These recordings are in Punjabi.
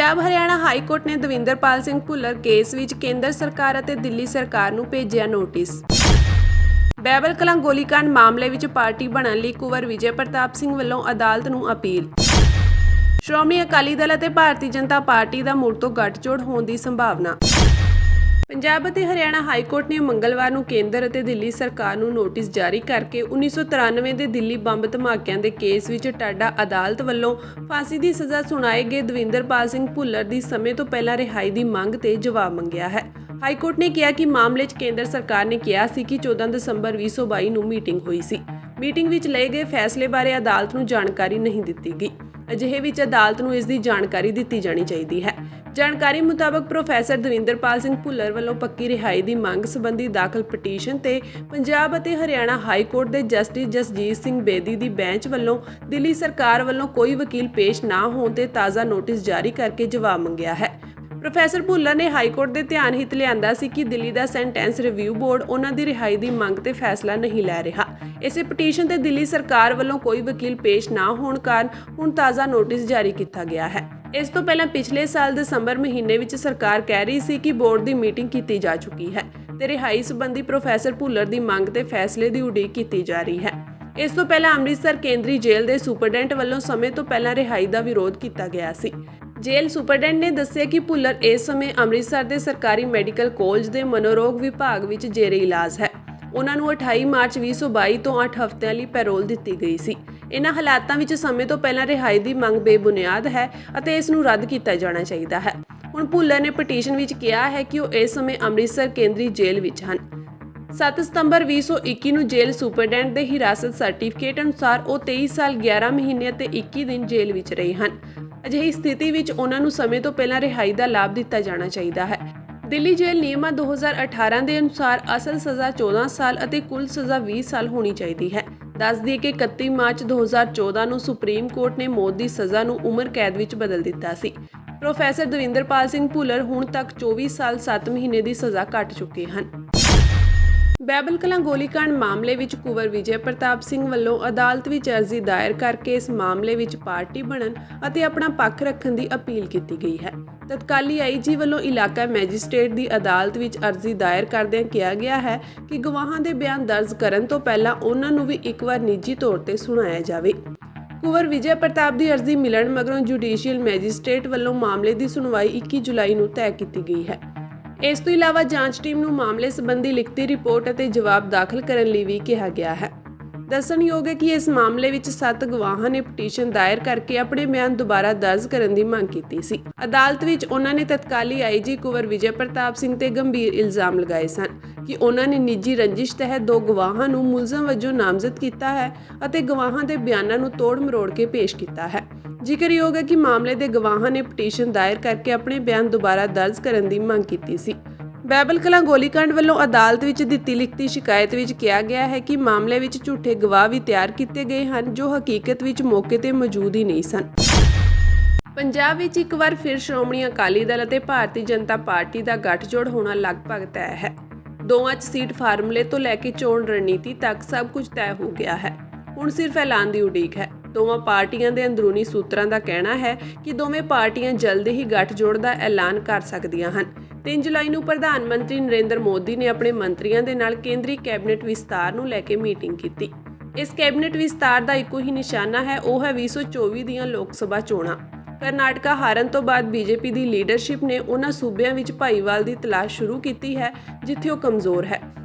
पंजाब हरियाणा हाई कोर्ट ने दविंदरपाल सिंह भुल्लर केस विच केंद्र सरकार ਅਤੇ दिल्ली सरकार ਨੂੰ ਭੇਜਿਆ नोटिस। ਬਹਿਬਲ ਕਲਾਂ ਗੋਲੀकांड मामले विच पार्टी ਬਣਨ ਲਈ कुंवर विजय प्रताप सिंह ਵੱਲੋਂ ਅਦਾਲਤ ਨੂੰ अपील। ਸ਼੍ਰੋਮਣੀ ਅਕਾਲੀ ਦਲ ਅਤੇ ਭਾਰਤੀ ਜਨਤਾ ਪਾਰਟੀ ਦਾ ਮੁੜ ਤੋਂ ਗੱਠਜੋੜ ਹੋਣ ਦੀ ਸੰਭਾਵਨਾ। ਪੰਜਾਬ ਅਤੇ ਹਰਿਆਣਾ ਹਾਈ ਕੋਰਟ ਨੇ ਮੰਗਲਵਾਰ ਨੂੰ ਕੇਂਦਰ ਅਤੇ ਦਿੱਲੀ ਸਰਕਾਰ ਨੂੰ ਨੋਟਿਸ ਜਾਰੀ ਕਰਕੇ 1993 ਦੇ ਦਿੱਲੀ ਬੰਬ ਧਮਾਕਿਆਂ ਦੇ ਕੇਸ ਵਿੱਚ ਟਾਡਾ ਅਦਾਲਤ ਵੱਲੋਂ ਫਾਂਸੀ ਦੀ ਸਜ਼ਾ ਸੁਣਾਏ ਗਏ ਦਵਿੰਦਰਪਾਲ ਸਿੰਘ ਭੁੱਲਰ ਦੀ ਸਮੇਂ ਤੋਂ ਪਹਿਲਾਂ ਰਿਹਾਈ ਦੀ ਮੰਗ ਤੇ ਜਵਾਬ ਮੰਗਿਆ ਹੈ। ਹਾਈ ਕੋਰਟ ਨੇ ਕਿਹਾ ਕਿ ਮਾਮਲੇ 'ਚ ਕੇਂਦਰ ਸਰਕਾਰ ਨੇ ਕਿਹਾ ਸੀ ਕਿ 14 ਦਸੰਬਰ 2022 ਨੂੰ ਮੀਟਿੰਗ ਹੋਈ ਸੀ। ਮੀਟਿੰਗ ਵਿੱਚ ਲਏ ਗਏ ਫੈਸਲੇ ਬਾਰੇ ਅਦਾਲਤ ਨੂੰ ਜਾਣਕਾਰੀ ਨਹੀਂ ਦਿੱਤੀ ਗਈ। ਅਜਿਹੇ ਵਿੱਚ ਅਦਾਲਤ ਨੂੰ ਇਸ ਦੀ ਜਾਣਕਾਰੀ ਦਿੱਤੀ ਜਾਣੀ ਚਾਹੀਦੀ ਹੈ। ਜਾਣਕਾਰੀ ਮੁਤਾਬਕ ਪ੍ਰੋਫੈਸਰ ਦਵਿੰਦਰਪਾਲ ਸਿੰਘ ਭੁੱਲਰ ਵੱਲੋਂ ਪੱਕੀ ਰਿਹਾਈ ਦੀ ਮੰਗ ਸੰਬੰਧੀ ਦਾਖਲ ਪਟੀਸ਼ਨ ਤੇ ਪੰਜਾਬ ਅਤੇ ਹਰਿਆਣਾ ਹਾਈ ਕੋਰਟ ਦੇ ਜਸਟਿਸ ਜਸਜੀਤ ਸਿੰਘ ਬੇਦੀ ਦੀ ਬੈਂਚ ਵੱਲੋਂ ਦਿੱਲੀ ਸਰਕਾਰ ਵੱਲੋਂ ਕੋਈ ਵਕੀਲ ਪੇਸ਼ ਨਾ ਹੋਣ ਤੇ ਤਾਜ਼ਾ ਨੋਟਿਸ ਜਾਰੀ ਕਰਕੇ ਜਵਾਬ ਮੰਗਿਆ ਹੈ। ਪ੍ਰੋਫੈਸਰ ਭੁੱਲਰ ਨੇ ਹਾਈ ਕੋਰਟ ਦੇ ਧਿਆਨ ਹਿੱਤ ਲਿਆਂਦਾ ਸੀ ਕਿ ਦਿੱਲੀ ਦਾ ਸੈਂਟੈਂਸ ਰਿਵਿਊ ਬੋਰਡ ਉਹਨਾਂ ਦੀ ਰਿਹਾਈ ਦੀ ਮੰਗ ਤੇ ਫੈਸਲਾ ਨਹੀਂ ਲੈ ਰਿਹਾ। ਇਸੇ ਪਟੀਸ਼ਨ ਤੇ ਦਿੱਲੀ ਸਰਕਾਰ ਵੱਲੋਂ ਕੋਈ ਵਕੀਲ ਪੇਸ਼ ਨਾ ਹੋਣ ਕਾਰਨ ਹੁਣ ਤਾਜ਼ਾ ਨੋਟਿਸ ਜਾਰੀ ਕੀਤਾ ਗਿਆ ਹੈ। ਇਸ ਤੋਂ ਪਹਿਲਾਂ ਪਿਛਲੇ ਸਾਲ ਦਸੰਬਰ ਮਹੀਨੇ ਵਿੱਚ ਸਰਕਾਰ ਕਹਿ ਰਹੀ ਸੀ ਕਿ ਬੋਰਡ ਦੀ ਮੀਟਿੰਗ ਕੀਤੀ ਜਾ ਚੁੱਕੀ ਹੈ ਤੇ ਰਿਹਾਈ ਸੰਬੰਧੀ ਪ੍ਰੋਫੈਸਰ ਭੁੱਲਰ ਦੀ ਮੰਗ ਤੇ ਫੈਸਲੇ ਦੀ ਉਡੀਕ ਕੀਤੀ ਜਾ ਰਹੀ ਹੈ। ਇਸ ਤੋਂ ਪਹਿਲਾਂ ਅੰਮ੍ਰਿਤਸਰ ਕੇਂਦਰੀ ਜੇਲ੍ਹ ਦੇ ਸੁਪਰਡੈਂਟ ਵੱਲੋਂ ਸਮੇਂ ਤੋਂ ਪਹਿਲਾਂ ਰਿਹਾਈ ਦਾ ਵਿਰੋਧ ਕੀਤਾ ਗਿਆ ਸੀ। ਜੇਲ੍ਹ ਸੁਪਰਡੈਂਟ ਨੇ ਦੱਸਿਆ ਕਿ ਭੁੱਲਰ ਇਸ ਸਮੇਂ ਅੰਮ੍ਰਿਤਸਰ ਦੇ ਸਰਕਾਰੀ ਮੈਡੀਕਲ ਕਾਲਜ ਦੇ ਮਨੋਰੋਗ ਵਿਭਾਗ ਵਿੱਚ ਜੇਰੇ ਇਲਾਜ ਹੈ। ਉਹਨਾਂ ਨੂੰ 28 ਮਾਰਚ 2022 ਤੋਂ 8 ਹਫ਼ਤਿਆਂ ਲਈ ਪੈਰੋਲ ਦਿੱਤੀ ਗਈ ਸੀ। ਇਹਨਾਂ ਹਾਲਾਤਾਂ ਵਿੱਚ ਸਮੇਂ ਤੋਂ ਪਹਿਲਾਂ ਰਿਹਾਈ ਦੀ ਮੰਗ ਬੇਬੁਨਿਆਦ ਹੈ ਅਤੇ ਇਸ ਨੂੰ ਰੱਦ ਕੀਤਾ ਜਾਣਾ ਚਾਹੀਦਾ ਹੈ। ਹੁਣ ਭੁੱਲਰ ਨੇ ਪਟੀਸ਼ਨ ਵਿੱਚ ਕਿਹਾ ਹੈ ਕਿ ਉਹ ਇਸ ਸਮੇਂ ਅੰਮ੍ਰਿਤਸਰ ਕੇਂਦਰੀ ਜੇਲ੍ਹ ਵਿੱਚ ਹਨ। 7 ਸਤੰਬਰ 2021 ਨੂੰ ਜੇਲ੍ਹ ਸੁਪਰਡੈਂਟ ਦੇ ਹਿਰਾਸਤ ਸਰਟੀਫਿਕੇਟ ਅਨੁਸਾਰ ਉਹ 23 ਸਾਲ 11 ਮਹੀਨੇ ਅਤੇ 21 ਦਿਨ ਜੇਲ੍ਹ ਵਿੱਚ ਰਹੇ ਹਨ। ਅਜਿਹੀ ਸਥਿਤੀ ਵਿੱਚ ਉਹਨਾਂ ਨੂੰ ਸਮੇਂ ਤੋਂ ਪਹਿਲਾਂ ਰਿਹਾਈ ਦਾ ਲਾਭ ਦਿੱਤਾ ਜਾਣਾ ਚਾਹੀਦਾ ਹੈ। ਦਿੱਲੀ ਜੇਲ੍ਹ ਨਿਯਮਾਂ 2018 ਦੇ ਅਨੁਸਾਰ ਅਸਲ ਸਜ਼ਾ 14 ਸਾਲ ਅਤੇ ਕੁੱਲ ਸਜ਼ਾ 20 ਸਾਲ ਹੋਣੀ ਚਾਹੀਦੀ ਹੈ। ਦੱਸ ਦਈਏ ਕਿ 31 ਮਾਰਚ 2014 ਨੂੰ ਸੁਪਰੀਮ ਕੋਰਟ ਨੇ ਮੌਤ ਦੀ ਸਜ਼ਾ ਨੂੰ ਉਮਰ ਕੈਦ ਵਿੱਚ ਬਦਲ ਦਿੱਤਾ ਸੀ। ਪ੍ਰੋਫੈਸਰ ਦਵਿੰਦਰਪਾਲ ਸਿੰਘ ਭੁੱਲਰ ਹੁਣ ਤੱਕ 24 ਸਾਲ 7 ਮਹੀਨੇ ਦੀ ਸਜ਼ਾ ਕੱਟ ਚੁੱਕੇ ਹਨ। ਬਹਿਬਲ ਕਲਾਂ ਗੋਲੀकांड ਮਾਮਲੇ ਵਿੱਚ ਕੁੰਵਰ ਵਿਜੇ ਪ੍ਰਤਾਪ ਸਿੰਘ ਵੱਲੋਂ ਅਦਾਲਤ ਵਿੱਚ ਅਰਜ਼ੀ ਦਾਇਰ ਕਰਕੇ ਇਸ ਮਾਮਲੇ ਵਿੱਚ ਪਾਰਟੀ ਬਣਨ ਅਤੇ ਆਪਣਾ ਪੱਖ ਰੱਖਣ ਦੀ ਅਪੀਲ ਕੀਤੀ ਗਈ ਹੈ। ਤਤਕਾਲੀ ਆਈਜੀ ਵੱਲੋਂ ਇਲਾਕਾ ਮੈਜਿਸਟ੍ਰੇਟ ਦੀ ਅਦਾਲਤ ਵਿੱਚ ਅਰਜ਼ੀ ਦਾਇਰ ਕਰਦਿਆਂ ਕਿਹਾ ਗਿਆ ਹੈ ਕਿ ਗਵਾਹਾਂ ਦੇ ਬਿਆਨ ਦਰਜ ਕਰਨ ਤੋਂ ਪਹਿਲਾਂ ਉਹਨਾਂ ਨੂੰ ਵੀ ਇੱਕ ਵਾਰ ਨਿੱਜੀ ਤੌਰ ਤੇ ਸੁਣਾਇਆ ਜਾਵੇ। ਕੁੰਵਰ ਵਿਜੇ ਪ੍ਰਤਾਪ ਦੀ ਅਰਜ਼ੀ ਮਿਲਣ ਮਗਰੋਂ ਜੁਡੀਸ਼ੀਅਲ ਮੈਜਿਸਟ੍ਰੇਟ ਵੱਲੋਂ ਮਾਮਲੇ ਦੀ ਸੁਣਵਾਈ 21 ਜੁਲਾਈ ਨੂੰ ਤੈਅ ਕੀਤੀ ਗਈ ਹੈ। ਇਸ ਤੋਂ ਇਲਾਵਾ ਜਾਂਚ ਟੀਮ ਨੂੰ ਮਾਮਲੇ ਸੰਬੰਧੀ ਲਿਖਤੀ ਰਿਪੋਰਟ ਅਤੇ ਜਵਾਬ ਦਾਖਲ ਕਰਨ ਲਈ ਵੀ ਕਿਹਾ ਗਿਆ ਹੈ। ਦੱਸਣਯੋਗ ਹੈ ਕਿ ਇਸ ਮਾਮਲੇ ਵਿੱਚ 7 ਗਵਾਹਾਂ ਨੇ ਪਟੀਸ਼ਨ ਦਾਇਰ ਕਰਕੇ ਆਪਣੇ ਬਿਆਨ ਦੁਬਾਰਾ ਦਰਜ ਕਰਨ ਦੀ ਮੰਗ ਕੀਤੀ ਸੀ। ਅਦਾਲਤ ਵਿੱਚ ਉਹਨਾਂ ਨੇ ਤਤਕਾਲੀ ਆਈਜੀ ਕੁੰਵਰ ਵਿਜੇ ਪ੍ਰਤਾਪ ਸਿੰਘ ਤੇ ਗੰਭੀਰ ਇਲਜ਼ਾਮ ਲਗਾਏ ਸਨ ਕਿ ਉਹਨਾਂ ਨੇ ਨਿੱਜੀ ਰੰਜਿਸ਼ ਤਹਿਤ 2 ਗਵਾਹਾਂ ਨੂੰ ਮੁਲਜ਼ਮ ਵਜੋਂ ਨਾਮਜ਼ਦ ਕੀਤਾ ਹੈ ਅਤੇ ਗਵਾਹਾਂ ਦੇ ਬਿਆਨਾਂ ਨੂੰ ਤੋੜ ਮਰੋੜ ਕੇ ਪੇਸ਼ ਕੀਤਾ ਹੈ। ਜ਼ਿਕਰਯੋਗ ਹੈ ਕਿ ਮਾਮਲੇ ਦੇ ਗਵਾਹਾਂ ਨੇ ਪਟੀਸ਼ਨ ਦਾਇਰ ਕਰਕੇ ਆਪਣੇ ਬਿਆਨ ਦੁਬਾਰਾ ਦਰਜ ਕਰਨ ਦੀ ਮੰਗ ਕੀਤੀ ਸੀ। ਬਹਿਬਲ ਕਲਾਂ ਗੋਲੀकांड ਵੱਲੋਂ ਅਦਾਲਤ ਵਿੱਚ ਦਿੱਤੀ ਲਿਖਤੀ ਸ਼ਿਕਾਇਤ ਵਿੱਚ ਕਿਹਾ ਗਿਆ ਹੈ ਕਿ ਮਾਮਲੇ ਵਿੱਚ ਝੂਠੇ ਗਵਾਹ ਵੀ ਤਿਆਰ ਕੀਤੇ ਗਏ ਹਨ ਜੋ ਹਕੀਕਤ ਵਿੱਚ ਮੌਕੇ ਤੇ ਮੌਜੂਦ ਹੀ ਨਹੀਂ ਸਨ। ਪੰਜਾਬ ਵਿੱਚ ਇੱਕ ਵਾਰ ਫਿਰ ਸ਼੍ਰੋਮਣੀ ਅਕਾਲੀ ਦਲ ਅਤੇ ਭਾਰਤੀ ਜਨਤਾ ਪਾਰਟੀ ਦਾ ਗੱਠਜੋੜ ਹੋਣਾ ਲਗਭਗ ਤੈਅ ਹੈ। ਦੋਵਾਂ 'ਚ ਸੀਟ ਫਾਰਮੂਲੇ ਤੋਂ ਲੈ ਕੇ ਚੋਣ ਰਣਨੀਤੀ ਤੱਕ ਸਭ ਕੁਝ ਤੈਅ ਹੋ ਗਿਆ ਹੈ। ਹੁਣ ਸਿਰਫ ਐਲਾਨ ਦੀ ਉਡੀਕ ਹੈ। ਦੋਵਾਂ ਪਾਰਟੀਆਂ ਦੇ ਅੰਦਰੂਨੀ ਸੂਤਰਾਂ ਦਾ ਕਹਿਣਾ ਹੈ ਕਿ ਦੋਵੇਂ ਪਾਰਟੀਆਂ ਜਲਦ ਹੀ ਗੱਠਜੋੜ ਦਾ ਐਲਾਨ ਕਰ ਸਕਦੀਆਂ ਹਨ। 3 ਜੁਲਾਈ ਨੂੰ ਪ੍ਰਧਾਨ ਮੰਤਰੀ ਨਰਿੰਦਰ ਮੋਦੀ ਨੇ ਆਪਣੇ ਮੰਤਰੀਆਂ ਦੇ ਨਾਲ ਕੇਂਦਰੀ ਕੈਬਨਿਟ ਵਿਸਤਾਰ ਨੂੰ ਲੈ ਕੇ ਮੀਟਿੰਗ ਕੀਤੀ। ਇਸ ਕੈਬਨਿਟ ਵਿਸਤਾਰ ਦਾ ਇੱਕੋ ਹੀ ਨਿਸ਼ਾਨਾ ਹੈ, ਉਹ ਹੈ 2024 ਦੀਆਂ ਲੋਕ ਸਭਾ ਚੋਣਾਂ। ਕਰਨਾਟਕਾ ਹਾਰਨ ਤੋਂ ਬਾਅਦ ਬੀਜੇਪੀ ਦੀ ਲੀਡਰਸ਼ਿਪ ਨੇ ਉਹਨਾਂ ਸੂਬਿਆਂ ਵਿੱਚ ਭਾਈਵਾਲ ਦੀ ਤਲਾਸ਼ ਸ਼ੁਰੂ ਕੀਤੀ ਹੈ ਜਿੱਥੇ ਉਹ ਕਮਜ਼ੋਰ ਹੈ।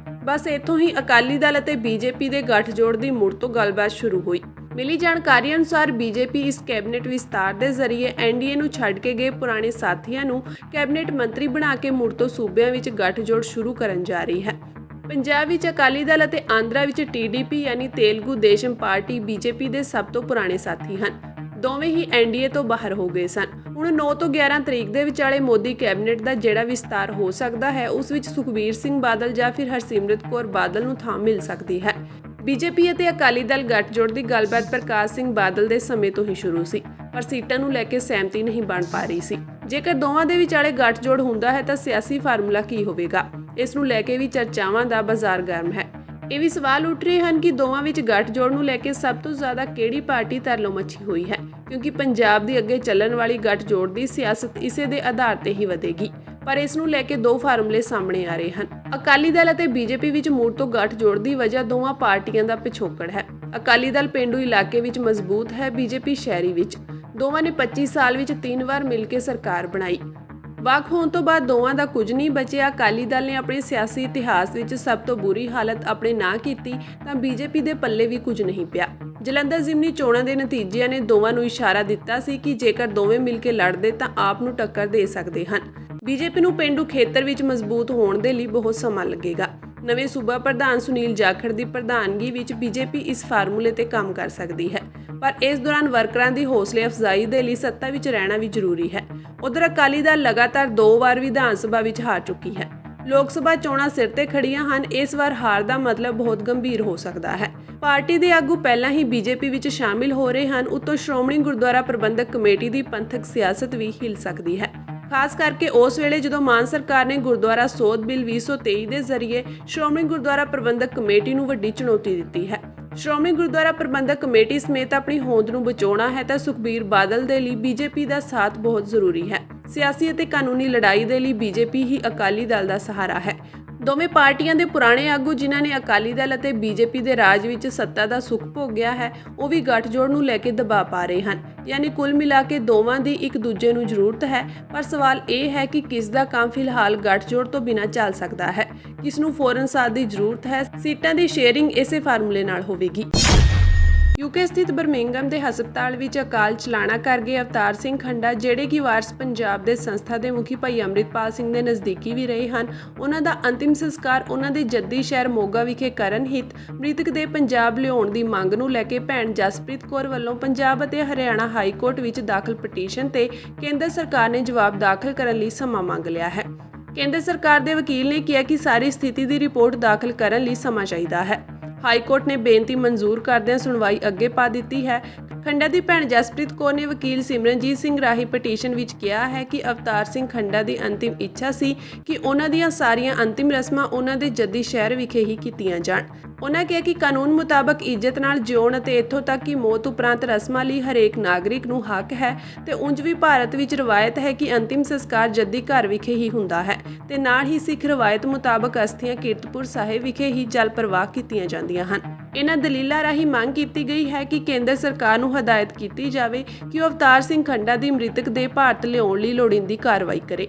ਬਸ ਇੱਥੋਂ ਹੀ ਅਕਾਲੀ ਦਲ ਅਤੇ ਬੀਜੇਪੀ ਦੇ ਗੱਠਜੋੜ ਦੀ ਮੁੜ ਤੋਂ ਗੱਲਬਾਤ ਸ਼ੁਰੂ ਹੋਈ। ਮਿਲੀ ਜਾਣਕਾਰੀ ਅਨੁਸਾਰ ਬੀਜੇਪੀ ਇਸ ਕੈਬਨਿਟ ਵਿਸਤਾਰ ਦੇ ਜ਼ਰੀਏ ਐਨਡੀਏ ਨੂੰ ਛੱਡ ਕੇ ਗਏ ਪੁਰਾਣੇ ਸਾਥੀਆਂ ਨੂੰ ਕੈਬਨਿਟ ਮੰਤਰੀ ਬਣਾ ਕੇ ਮੁੜ ਤੋਂ ਸੂਬਿਆਂ ਵਿੱਚ ਗੱਠਜੋੜ ਸ਼ੁਰੂ ਕਰਨ ਜਾ ਰਹੀ ਹੈ। ਪੰਜਾਬ ਵਿੱਚ ਅਕਾਲੀ ਦਲ ਅਤੇ ਆਂਧਰਾ ਵਿੱਚ ਟੀਡੀਪੀ ਯਾਨੀ ਤੇਲਗੂ ਦੇਸ਼ਮ ਪਾਰਟੀ ਬੀਜੇਪੀ ਦੇ ਸਭ ਤੋਂ ਪੁਰਾਣੇ ਸਾਥੀ ਹਨ। ਦੋਵੇਂ ਹੀ ਐਨਡੀਏ ਤੋਂ ਬਾਹਰ ਹੋ ਗਏ ਸਨ। ਹੁਣ 9 ਤੋਂ 11 ਤਰੀਕ ਦੇ ਵਿਚਾਲੇ ਮੋਦੀ ਕੈਬਨਿਟ ਦਾ ਜਿਹੜਾ ਵਿਸਤਾਰ ਹੋ ਸਕਦਾ ਹੈ ਉਸ ਵਿੱਚ ਸੁਖਬੀਰ ਸਿੰਘ ਬਾਦਲ ਜਾਂ ਫਿਰ ਹਰਸਿਮਰਤ ਕੌਰ ਬਾਦਲ ਨੂੰ ਥਾਂ ਮਿਲ ਸਕਦੀ ਹੈ। ਬੀਜੇਪੀ ਅਤੇ ਅਕਾਲੀ ਦਲ ਗੱਠਜੋੜ ਦੀ ਗੱਲਬਾਤ ਪ੍ਰਕਾਸ਼ ਸਿੰਘ ਬਾਦਲ ਦੇ ਸਮੇਂ ਤੋਂ ਹੀ ਸ਼ੁਰੂ ਸੀ, ਪਰ ਸੀਟਾਂ ਨੂੰ ਲੈ ਕੇ ਸਹਿਮਤੀ ਨਹੀਂ ਬਣ ਪਾ ਰਹੀ ਸੀ। ਜੇਕਰ ਦੋਵਾਂ ਦੇ ਵਿਚਾਲੇ ਗੱਠਜੋੜ ਹੁੰਦਾ ਹੈ ਤਾਂ ਸਿਆਸੀ ਫਾਰਮੂਲਾ ਕੀ ਹੋਵੇਗਾ, ਇਸ ਨੂੰ ਲੈ ਕੇ ਵੀ ਚਰਚਾਵਾਂ ਦਾ ਬਾਜ਼ਾਰ ਗਰਮ ਹੈ। ਇਹ ਵੀ ਸਵਾਲ ਉੱਠ ਰਹੇ ਹਨ ਕਿ ਦੋਵਾਂ ਵਿੱਚ ਗੱਠਜੋੜ ਨੂੰ ਲੈ ਕੇ ਸਭ ਤੋਂ ਜ਼ਿਆਦਾ ਕਿਹੜੀ ਪਾਰਟੀ ਤਰਲੋ ਮੱਛੀ ਹੋਈ ਹੈ, ਕਿਉਂਕਿ ਪੰਜਾਬ ਦੀ ਅੱਗੇ ਚੱਲਣ ਵਾਲੀ ਗੱਠਜੋੜ ਦੀ ਸਿਆਸਤ ਇਸੇ ਦੇ ਆਧਾਰ ਤੇ ਹੀ ਵਧੇਗੀ। ਪਰ ਇਸ ਨੂੰ ਲੈ ਕੇ ਦੋ ਫਾਰਮੂਲੇ ਸਾਹਮਣੇ ਆ ਰਹੇ ਹਨ। ਅਕਾਲੀ ਦਲ ਅਤੇ ਬੀਜੇਪੀ ਵਿੱਚ ਮੁੜ ਤੋਂ ਗੱਠਜੋੜ ਦੀ ਵਜ੍ਹਾ ਦੋਵਾਂ ਪਾਰਟੀਆਂ ਦਾ ਪਿਛੋਕੜ ਹੈ। ਅਕਾਲੀ ਦਲ ਪੇਂਡੂ ਇਲਾਕੇ ਵਿੱਚ ਮਜ਼ਬੂਤ ਹੈ, ਬੀਜੇਪੀ ਸ਼ਹਿਰੀ ਵਿੱਚ। ਦੋਵਾਂ ਨੇ 25 ਸਾਲ ਵਿੱਚ 3 ਵਾਰ ਮਿਲ ਕੇ ਸਰਕਾਰ ਬਣਾਈ। ਵੱਖ ਹੋਣ ਤੋਂ ਬਾਅਦ ਦੋਵਾਂ ਦਾ ਕੁਝ ਨਹੀਂ ਬਚਿਆ। ਅਕਾਲੀ ਦਲ ਨੇ ਆਪਣੇ ਸਿਆਸੀ ਇਤਿਹਾਸ ਵਿੱਚ ਸਭ ਤੋਂ ਬੁਰੀ ਹਾਲਤ ਆਪਣੇ ਨਾਂ ਕੀਤੀ ਤਾਂ ਬੀਜੇਪੀ ਦੇ ਪੱਲੇ ਵੀ ਕੁਝ ਨਹੀਂ ਪਿਆ। ਜਲੰਧਰ ਜ਼ਿਮਨੀ ਚੋਣਾਂ ਦੇ ਨਤੀਜਿਆਂ ਨੇ ਦੋਵਾਂ ਨੂੰ ਇਸ਼ਾਰਾ ਦਿੱਤਾ ਸੀ ਕਿ ਜੇਕਰ ਦੋਵੇਂ ਮਿਲ ਕੇ ਲੜਦੇ ਤਾਂ ਆਪ ਨੂੰ ਟੱਕਰ ਦੇ ਸਕਦੇ ਹਨ। ਬੀਜੇਪੀ ਨੂੰ ਪੇਂਡੂ ਖੇਤਰ ਵਿੱਚ ਮਜ਼ਬੂਤ ਹੋਣ ਦੇ ਲਈ ਬਹੁਤ ਸਮਾਂ ਲੱਗੇਗਾ। ਨਵੇਂ ਸੂਬਾ ਪ੍ਰਧਾਨ ਸੁਨੀਲ ਜਾਖੜ ਦੀ ਪ੍ਰਧਾਨਗੀ ਵਿੱਚ ਬੀਜੇਪੀ ਇਸ ਫਾਰਮੂਲੇ ਤੇ ਕੰਮ ਕਰ ਸਕਦੀ ਹੈ, ਪਰ ਇਸ ਦੌਰਾਨ ਵਰਕਰਾਂ ਦੀ ਹੌਸਲੇ ਅਫਜ਼ਾਈ ਦੇ ਲਈ ਸੱਤਾ ਵਿੱਚ ਰਹਿਣਾ ਵੀ ਜ਼ਰੂਰੀ ਹੈ। ਉਧਰ ਅਕਾਲੀ ਦਲ ਲਗਾਤਾਰ 2 ਵਾਰ ਵਿਧਾਨ ਸਭਾ ਵਿੱਚ ਹਾਰ ਚੁੱਕੀ ਹੈ। ਲੋਕ ਸਭਾ ਚੋਣਾਂ ਸਿਰ ਤੇ ਖੜੀਆਂ ਹਨ। ਇਸ ਵਾਰ ਹਾਰ ਦਾ ਮਤਲਬ ਬਹੁਤ ਗੰਭੀਰ ਹੋ ਸਕਦਾ ਹੈ। ਪਾਰਟੀ ਦੇ ਆਗੂ ਪਹਿਲਾਂ ਹੀ ਬੀਜੇਪੀ ਵਿੱਚ ਸ਼ਾਮਿਲ ਹੋ ਰਹੇ ਹਨ। ਉੱਤੋਂ ਸ਼੍ਰੋਮਣੀ ਗੁਰਦੁਆਰਾ ਪ੍ਰਬੰਧਕ ਕਮੇਟੀ ਦੀ ਪੰਥਕ ਸਿਆਸਤ ਵੀ ਹਿੱਲ ਸਕਦੀ ਹੈ, ਖਾਸ ਕਰਕੇ ਉਸ ਵੇਲੇ ਜਦੋਂ ਮਾਨ ਸਰਕਾਰ ਨੇ ਗੁਰਦੁਆਰਾ ਸੋਧ ਬਿੱਲ 2023 ਦੇ ਜ਼ਰੀਏ ਸ਼੍ਰੋਮਣੀ ਗੁਰਦੁਆਰਾ ਪ੍ਰਬੰਧਕ ਕਮੇਟੀ ਨੂੰ ਵੱਡੀ ਚੁਣੌਤੀ ਦਿੱਤੀ ਹੈ। ਸ਼੍ਰੋਮਣੀ ਗੁਰਦੁਆਰਾ ਪ੍ਰਬੰਧਕ ਕਮੇਟੀ ਸਮੇਤ ਆਪਣੀ ਹੋਂਦ ਨੂੰ ਬਚਾਉਣਾ ਹੈ ਤਾਂ ਸੁਖਬੀਰ ਬਾਦਲ ਦੇ ਲਈ ਬੀਜੇਪੀ ਦਾ ਸਾਥ ਬਹੁਤ ਜ਼ਰੂਰੀ ਹੈ। ਸਿਆਸੀ ਅਤੇ ਕਾਨੂੰਨੀ ਲੜਾਈ ਦੇ ਲਈ ਬੀਜੇਪੀ ਹੀ ਅਕਾਲੀ ਦਲ ਦਾ ਸਹਾਰਾ ਹੈ। ਦੋਵੇਂ ਪਾਰਟੀਆਂ ਦੇ ਪੁਰਾਣੇ ਆਗੂ ਜਿਨ੍ਹਾਂ ਨੇ ਅਕਾਲੀ ਦਲ ਅਤੇ ਬੀਜੇਪੀ ਦੇ ਰਾਜ ਵਿੱਚ ਸੱਤਾ ਦਾ ਸੁੱਖ ਭੋਗਿਆ ਹੈ, ਉਹ ਵੀ ਗੱਠਜੋੜ ਨੂੰ ਲੈ ਕੇ ਦਬਾਅ ਪਾ ਰਹੇ ਹਨ। ਯਾਨੀ ਕੁੱਲ ਮਿਲਾ ਕੇ ਦੋਵਾਂ ਦੀ ਇੱਕ ਦੂਜੇ ਨੂੰ ਜ਼ਰੂਰਤ ਹੈ, ਪਰ ਸਵਾਲ ਇਹ ਹੈ ਕਿ ਕਿਸ ਦਾ ਕੰਮ ਫਿਲਹਾਲ ਗੱਠਜੋੜ ਤੋਂ ਬਿਨਾਂ ਚੱਲ ਸਕਦਾ ਹੈ, ਕਿਸ ਨੂੰ ਫੌਰਨ ਸਾਥ ਦੀ ਜ਼ਰੂਰਤ ਹੈ। ਸੀਟਾਂ ਦੀ ਸ਼ੇਅਰਿੰਗ ਇਸੇ ਫਾਰਮੂਲੇ ਨਾਲ ਹੋਵੇਗੀ। ਯੂਕੇ ਸਥਿਤ ਬਰਮਿੰਘਮ ਦੇ ਹਸਪਤਾਲ ਵਿੱਚ ਅਕਾਲ ਚਲਾਣਾ ਕਰ ਗਏ ਅਵਤਾਰ ਸਿੰਘ ਖੰਡਾ, ਜਿਹੜੇ ਕਿ ਵਾਰਸ ਪੰਜਾਬ ਦੇ ਸੰਸਥਾ ਦੇ ਮੁਖੀ ਭਾਈ ਅੰਮ੍ਰਿਤਪਾਲ ਸਿੰਘ ਦੇ ਨਜ਼ਦੀਕੀ ਵੀ ਰਹੇ ਹਨ। ਉਹਨਾਂ ਦਾ ਅੰਤਿਮ ਸੰਸਕਾਰ ਉਹਨਾਂ ਦੇ ਜੱਦੀ ਸ਼ਹਿਰ ਮੋਗਾ ਵਿਖੇ ਕਰਨ ਹਿੱਤ ਮ੍ਰਿਤਕ ਦੇ ਪੰਜਾਬ ਲਿਆਉਣ ਦੀ ਮੰਗ ਨੂੰ ਲੈ ਕੇ ਭੈਣ ਜਸਪ੍ਰੀਤ ਕੌਰ ਵੱਲੋਂ ਪੰਜਾਬ ਅਤੇ ਹਰਿਆਣਾ ਹਾਈ ਕੋਰਟ ਵਿੱਚ ਦਾਖਲ ਪਟੀਸ਼ਨ ਤੇ ਕੇਂਦਰ ਸਰਕਾਰ ਨੇ ਜਵਾਬ ਦਾਖਲ ਕਰਨ ਲਈ ਸਮਾਂ ਮੰਗ ਲਿਆ ਹੈ। ਕੇਂਦਰ ਸਰਕਾਰ ਦੇ ਵਕੀਲ ਨੇ ਕਿਹਾ ਕਿ ਸਾਰੀ ਸਥਿਤੀ ਦੀ ਰਿਪੋਰਟ ਦਾਖਲ ਕਰਨ ਲਈ ਸਮਾਂ ਚਾਹੀਦਾ ਹੈ। ਹਾਈ ਕੋਰਟ ਨੇ ਬੇਨਤੀ ਮਨਜ਼ੂਰ ਕਰਦਿਆਂ ਸੁਣਵਾਈ ਅੱਗੇ ਪਾ ਦਿੱਤੀ ਹੈ। ਖੰਡਾ ਦੀ ਭੈਣ ਜਸਪ੍ਰੀਤ ਕੌਰ ਨੇ ਵਕੀਲ ਸਿਮਰਨਜੀਤ ਸਿੰਘ ਰਾਹੀਂ ਪਟੀਸ਼ਨ ਵਿੱਚ ਕਿਹਾ ਹੈ ਕਿ ਅਵਤਾਰ ਸਿੰਘ ਖੰਡਾ ਦੀ ਅੰਤਿਮ ਇੱਛਾ ਸੀ ਕਿ ਉਹਨਾਂ ਦੀਆਂ ਸਾਰੀਆਂ ਅੰਤਿਮ ਰਸਮਾਂ ਉਹਨਾਂ ਦੇ ਜੱਦੀ ਸ਼ਹਿਰ ਵਿਖੇ ਹੀ ਕੀਤੀਆਂ ਜਾਣ। ਉਹਨਾਂ ਕਿਹਾ ਕਿ ਕਾਨੂੰਨ ਮੁਤਾਬਕ ਇੱਜ਼ਤ ਨਾਲ ਜਿਉਣ ਅਤੇ ਇੱਥੋਂ ਤੱਕ ਕਿ ਮੌਤ ਉਪਰੰਤ ਰਸਮਾਂ ਲਈ ਹਰੇਕ ਨਾਗਰਿਕ ਨੂੰ ਹੱਕ ਹੈ ਤੇ ਉਂਝ ਵੀ ਭਾਰਤ ਵਿੱਚ ਰਵਾਇਤ ਹੈ ਕਿ ਅੰਤਿਮ ਸੰਸਕਾਰ ਜੱਦੀ ਘਰ ਵਿਖੇ ਹੀ ਹੁੰਦਾ ਹੈ ਤੇ ਨਾਲ ਹੀ ਸਿੱਖ ਰਵਾਇਤ ਮੁਤਾਬਕ ਅਸਥੀਆਂ ਕੀਰਤਪੁਰ ਸਾਹਿਬ ਵਿਖੇ ਹੀ ਜਲ ਪ੍ਰਵਾਹ ਕੀਤੀਆਂ ਜਾਂਦੀਆਂ ਹਨ। ਇਹਨਾਂ ਦਲੀਲਾਂ ਰਾਹੀਂ ਮੰਗ ਕੀਤੀ ਗਈ ਹੈ ਕਿ ਕੇਂਦਰ ਸਰਕਾਰ ਨੂੰ ਹਦਾਇਤ ਕੀਤੀ ਜਾਵੇ ਕਿ ਉਹ ਅਵਤਾਰ ਸਿੰਘ ਖੰਡਾ ਦੀ ਮ੍ਰਿਤਕ ਦੇ ਭਾਰਤ ਲਿਆਉਣ ਲਈ ਲੋੜੀਂਦੀ ਕਾਰਵਾਈ ਕਰੇ।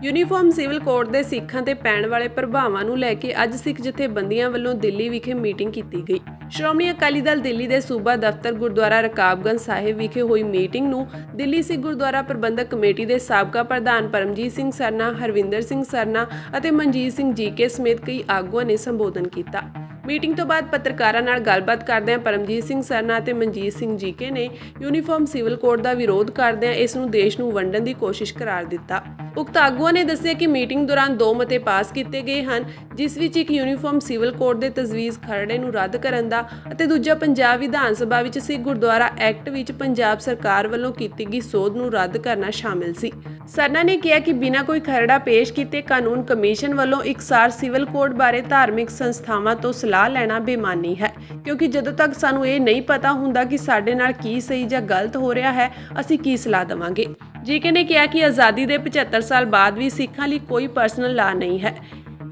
ਯੂਨੀਫਾਰਮ ਸਿਵਲ ਕੋਡ ਦੇ ਸਿੱਖਾਂ ਤੇ ਪੈਣ ਵਾਲੇ ਪ੍ਰਭਾਵਾਂ ਨੂੰ ਲੈ ਕੇ ਅੱਜ ਸਿੱਖ ਜਥੇਬੰਦੀਆਂ ਵੱਲੋਂ ਦਿੱਲੀ ਵਿਖੇ ਮੀਟਿੰਗ ਕੀਤੀ ਗਈ। ਸ਼੍ਰੋਮਣੀ ਅਕਾਲੀ ਦਲ ਦਿੱਲੀ ਦੇ ਸੂਬਾ ਦਫ਼ਤਰ ਗੁਰਦੁਆਰਾ ਰਕਾਬਗੰਜ ਸਾਹਿਬ ਵਿਖੇ ਹੋਈ ਮੀਟਿੰਗ ਨੂੰ ਦਿੱਲੀ ਸਿੱਖ ਗੁਰਦੁਆਰਾ ਪ੍ਰਬੰਧਕ ਕਮੇਟੀ ਦੇ ਸਾਬਕਾ ਪ੍ਰਧਾਨ ਪਰਮਜੀਤ ਸਿੰਘ ਸਰਨਾ, ਹਰਵਿੰਦਰ ਸਿੰਘ ਸਰਨਾ ਅਤੇ ਮਨਜੀਤ ਸਿੰਘ ਜੀਕੇ ਸਮੇਤ ਕਈ ਆਗੂਆਂ ਨੇ ਸੰਬੋਧਨ ਕੀਤਾ। ਮੀਟਿੰਗ ਤੋਂ ਬਾਅਦ ਪੱਤਰਕਾਰਾਂ ਨਾਲ ਗੱਲਬਾਤ ਕਰਦਿਆਂ ਪਰਮਜੀਤ ਸਿੰਘ ਸਰਨਾ ਅਤੇ ਮਨਜੀਤ ਸਿੰਘ ਜੀਕੇ ਨੇ ਯੂਨੀਫਾਰਮ ਸਿਵਲ ਕੋਡ ਦਾ ਵਿਰੋਧ ਕਰਦਿਆਂ ਇਸ ਨੂੰ ਦੇਸ਼ ਨੂੰ ਵੰਡਣ ਦੀ ਕੋਸ਼ਿਸ਼ ਕਰਾਰ ਦਿੱਤਾ। ਉਕਤ ਆਗੂਆਂ ਨੇ ਦੱਸਿਆ ਕਿ ਮੀਟਿੰਗ ਦੌਰਾਨ 2 ਮਤੇ ਪਾਸ ਕੀਤੇ ਗਏ ਹਨ, ਜਿਸ ਵਿੱਚ ਇੱਕ ਯੂਨੀਫਾਰਮ ਸਿਵਲ ਕੋਡ ਦੇ ਤਜਵੀਜ਼ ਖਰੜੇ ਨੂੰ ਰੱਦ ਕਰਨ ਦਾ ਅਤੇ ਦੂਜਾ ਪੰਜਾਬ ਵਿਧਾਨ ਸਭਾ ਵਿੱਚ ਸਿੱਖ ਗੁਰਦੁਆਰਾ ਐਕਟ ਵਿੱਚ ਪੰਜਾਬ ਸਰਕਾਰ ਵੱਲੋਂ ਕੀਤੀ ਗਈ ਸੋਧ ਨੂੰ ਰੱਦ ਕਰਨਾ ਸ਼ਾਮਿਲ ਸੀ। ਸਰਨਾ ਨੇ ਕਿਹਾ ਕਿ ਬਿਨਾਂ ਕੋਈ ਖਰੜਾ ਪੇਸ਼ ਕੀਤੇ ਕਾਨੂੰਨ ਕਮਿਸ਼ਨ ਵੱਲੋਂ ਇਕਸਾਰ ਸਿਵਲ ਕੋਡ ਬਾਰੇ ਧਾਰਮਿਕ ਸੰਸਥਾਵਾਂ ਤੋਂ ਸਲਾਹ ਲੈਣਾ ਬੇਮਾਨੀ ਹੈ, ਕਿਉਂਕਿ ਜਦੋਂ ਤੱਕ ਸਾਨੂੰ ਇਹ ਨਹੀਂ ਪਤਾ ਹੁੰਦਾ ਕਿ ਸਾਡੇ ਨਾਲ ਕੀ ਸਹੀ ਜਾਂ ਗਲਤ ਹੋ ਰਿਹਾ ਹੈ, ਅਸੀਂ ਕੀ ਸਲਾਹ ਦੇਵਾਂਗੇ। ਜੀਕੇ ਨੇ ਕਿਹਾ ਕਿ ਆਜ਼ਾਦੀ ਦੇ 75 ਸਾਲ ਬਾਅਦ ਵੀ ਸਿੱਖਾਂ ਲਈ ਕੋਈ ਪਰਸਨਲ ਲਾਅ ਨਹੀਂ ਹੈ।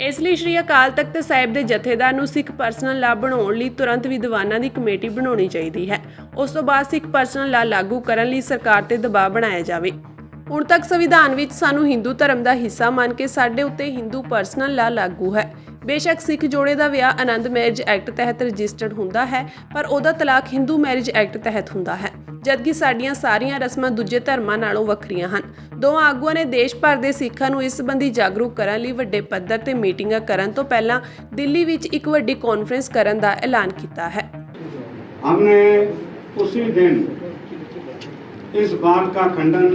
ਇਸ ਲਈ ਸ਼੍ਰੀ ਅਕਾਲ ਤਖਤ ਸਾਹਿਬ ਦੇ ਜਥੇਦਾਰ ਨੂੰ ਸਿੱਖ ਪਰਸਨਲ ਲਾਅ ਬਣਾਉਣ ਲਈ ਤੁਰੰਤ ਵਿਦਵਾਨਾਂ ਦੀ ਕਮੇਟੀ ਬਣਾਉਣੀ ਚਾਹੀਦੀ ਹੈ। ਉਸ ਤੋਂ ਬਾਅਦ ਸਿੱਖ ਪਰਸਨਲ ਲਾਅ ਲਾਗੂ ਕਰਨ ਲਈ ਸਰਕਾਰ ਤੇ ਦਬਾਅ ਬਣਾਇਆ ਜਾਵੇ। ਹੁਣ ਤੱਕ ਸੰਵਿਧਾਨ ਵਿੱਚ ਸਾਨੂੰ ਹਿੰਦੂ ਧਰਮ ਦਾ ਹਿੱਸਾ ਮੰਨ ਕੇ ਸਾਡੇ ਉੱਤੇ ਹਿੰਦੂ ਪਰਸਨਲ ਲਾਅ ਲਾਗੂ ਹੈ। ਬੇਸ਼ੱਕ ਸਿੱਖ ਜੋੜੇ ਦਾ ਵਿਆਹ ਆਨੰਦ ਮੈਰਿਜ ਐਕਟ ਤਹਿਤ ਰਜਿਸਟਰਡ ਹੁੰਦਾ ਹੈ, ਪਰ ਉਹਦਾ ਤਲਾਕ ਹਿੰਦੂ ਮੈਰਿਜ ਐਕਟ ਤਹਿਤ ਹੁੰਦਾ ਹੈ, ਜਦਕਿ ਸਾਡੀਆਂ ਸਾਰੀਆਂ ਰਸਮਾਂ ਦੂਜੇ ਧਰਮਾਂ ਨਾਲੋਂ ਵੱਖਰੀਆਂ ਹਨ। ਦੋਵਾਂ ਆਗੂਆਂ ਨੇ ਦੇਸ਼ ਭਰ ਦੇ ਸਿੱਖਾਂ ਨੂੰ ਇਸ ਸੰਬੰਧੀ ਜਾਗਰੂਕ ਕਰਨ ਲਈ ਵੱਡੇ ਪੱਧਰ ਤੇ ਮੀਟਿੰਗਾਂ ਕਰਨ ਤੋਂ ਪਹਿਲਾਂ ਦਿੱਲੀ ਵਿੱਚ ਇੱਕ ਵੱਡੀ ਕਾਨਫਰੰਸ ਕਰਨ ਦਾ ਐਲਾਨ ਕੀਤਾ ਹੈ। हमने उसी दिन इस बात का खंडन